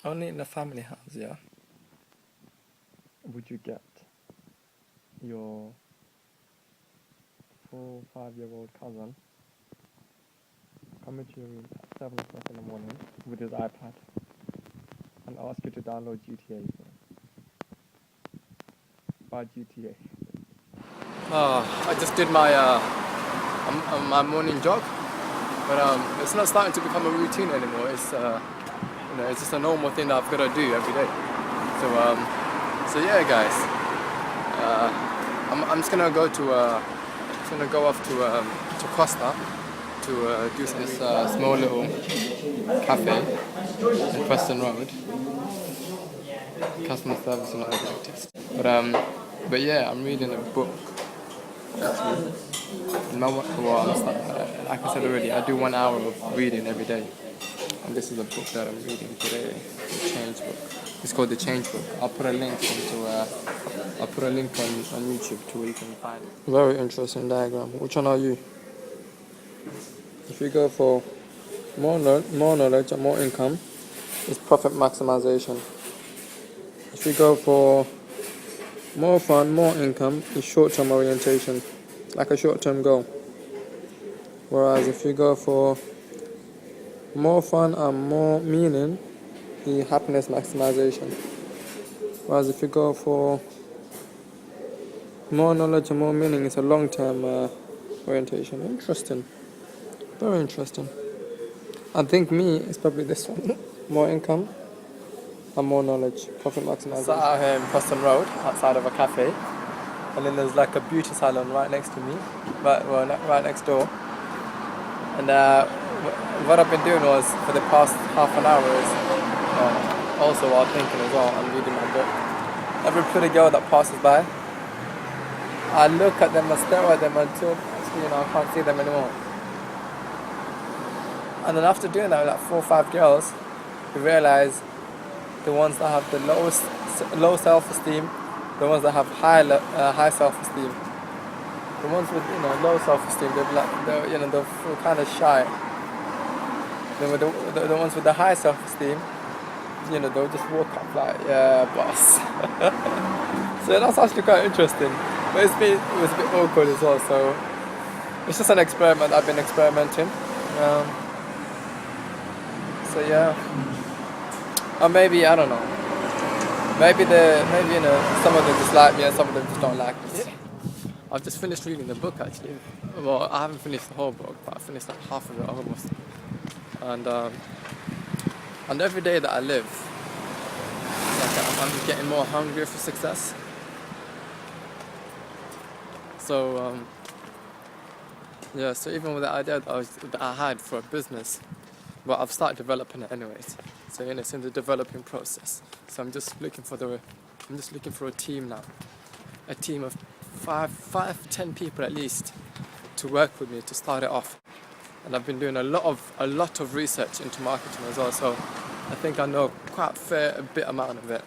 Only in a family house, yeah. Would you get your 4 or 5 year old cousin come into your room at 7 o'clock in the morning with his iPad and ask you to download GTA for him? Buy GTA. I just did my morning jog, but it's not starting to become a routine anymore. It's just a normal thing that I've got to do every day. So yeah, guys, I'm just gonna go off to Costa to do this small little cafe in Preston Road. Customer service and objectives. But yeah, I'm reading a book. Like I said already, I do 1 hour of reading every day, and this is a book that I'm reading today. The Change book. It's called The Change Book. I'll put a link on YouTube to where you can find it. Very interesting diagram. Which one are you? If you go for more knowledge and more income, it's profit maximization. If you go for more fun, more income, it's short-term orientation, like a short-term goal. Whereas if you go for more fun and more meaning, the happiness maximization. Whereas if you go for more knowledge and more meaning, it's a long-term orientation. Interesting. Very interesting. I think me is probably this one. More income and more knowledge. Profit maximization. So out here in Preston Road, outside of a cafe. And then there's like a beauty salon right next to me. Right next door. And what I've been doing was, for the past half an hour is, also while thinking as well, I'm reading my book. Every pretty girl that passes by, I look at them and stare at them until actually, I can't see them anymore. And then after doing that with like 4 or 5 girls, you realize the ones that have the low self-esteem, the ones that have high self-esteem. The ones with low self-esteem, they'll feel kind of shy. Then with the ones with the high self-esteem, they'll just walk up like, yeah, boss. So that's actually quite interesting. But it was a bit awkward as well. So it's just an experiment. I've been experimenting. So yeah. Or maybe, I don't know. Maybe some of them just like me and some of them just don't like me. I've just finished reading the book actually. Well, I haven't finished the whole book, but I finished like half of it almost. And every day that I live, I'm getting more hungry for success. So so even with the idea that I had for a business, well, I've started developing it anyways. So it's in the developing process. So I'm just looking for a team now, a team of 5-10 people at least to work with me to start it off. And I've been doing a lot of research into marketing as well. So I think I know quite a bit amount of it.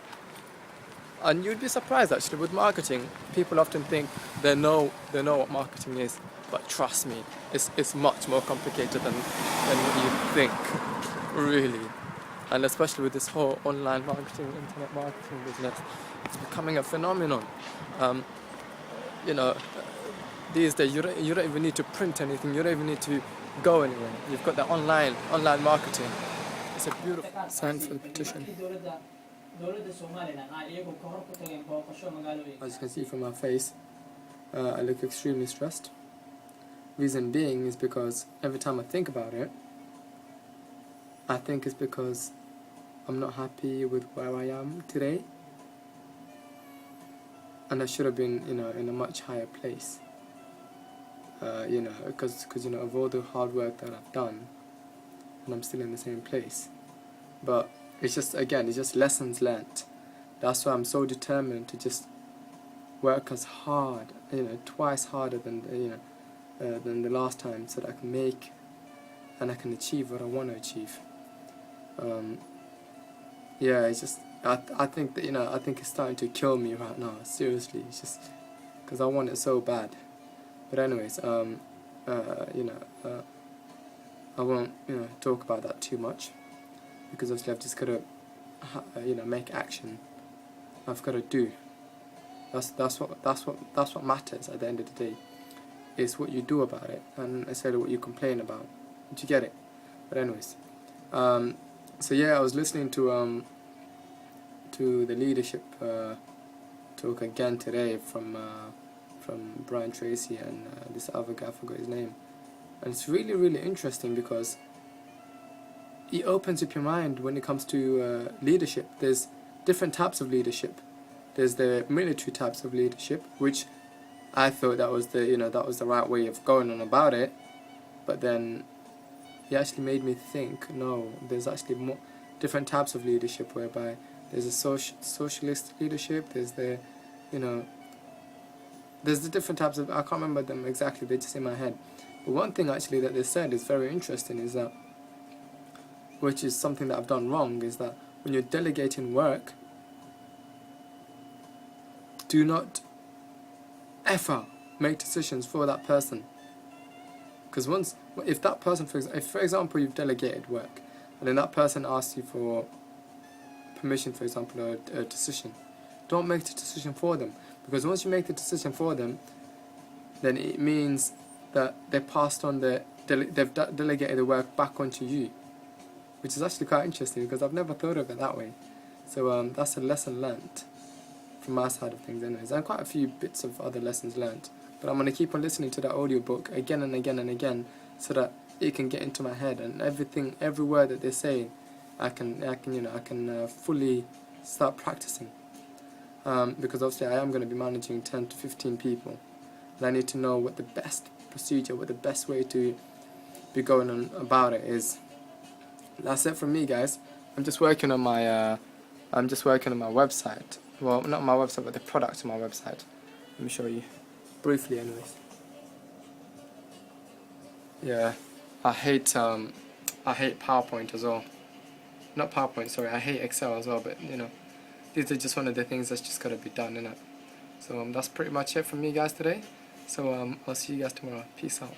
And you'd be surprised actually with marketing. People often think they know what marketing is, but trust me, it's much more complicated than what you think, really. And especially with this whole online marketing, internet marketing business, it's becoming a phenomenon. These days you don't even need to print anything. You don't even need to go anywhere. You've got the online marketing. It's a beautiful science and petition. As you can see from my face, I look extremely stressed. Reason being is because every time I think about it, I think it's because I'm not happy with where I am today, and I should have been, in a much higher place. Because of all the hard work that I've done, and I'm still in the same place. But it's just lessons learnt. That's why I'm so determined to just work as hard, twice harder than the last time, so that I can make and I can achieve what I want to achieve. It's just I think that I think it's starting to kill me right now. Seriously, it's just because I want it so bad. But anyways, I won't talk about that too much, because obviously I've just got to make action. I've got to do. That's what matters at the end of the day. Is what you do about it, and instead of what you complain about. Did you get it? But anyways, so yeah, I was listening to the leadership talk again today from Brian Tracy and this other guy, I forgot his name, and it's really, really interesting because it opens up your mind when it comes to leadership. There's different types of leadership. There's the military types of leadership, which I thought that was the right way of going on about it, but then he actually made me think, no, there's actually more different types of leadership, whereby there's a socialist leadership, there's the there's the different types of, I can't remember them exactly, they're just in my head. But one thing actually that they said is very interesting, is that, which is something that I've done wrong, is that when you're delegating work, do not ever make decisions for that person. Because if that person, if for example you've delegated work, and then that person asks you for permission, for example, or a decision, don't make the decision for them. Because once you make the decision for them, then it means that they passed on they've delegated the work back onto you, which is actually quite interesting because I've never thought of it that way. So that's a lesson learnt from my side of things anyways, and quite a few bits of other lessons learnt. But I'm going to keep on listening to that audiobook again and again and again, so that it can get into my head, and every word that they say, I can fully start practicing. Because obviously I am going to be managing 10 to 15 people, and I need to know what the best procedure, what the best way to be going on about it is. That's it from me, guys. I'm just working on my website. Well, not my website, but the product on my website. Let me show you briefly, anyways. Yeah, I hate PowerPoint as well. Not PowerPoint, sorry. I hate Excel as well. But these are just one of the things that's just gotta be done, innit? So that's pretty much it from me, guys, today. So I'll see you guys tomorrow. Peace out.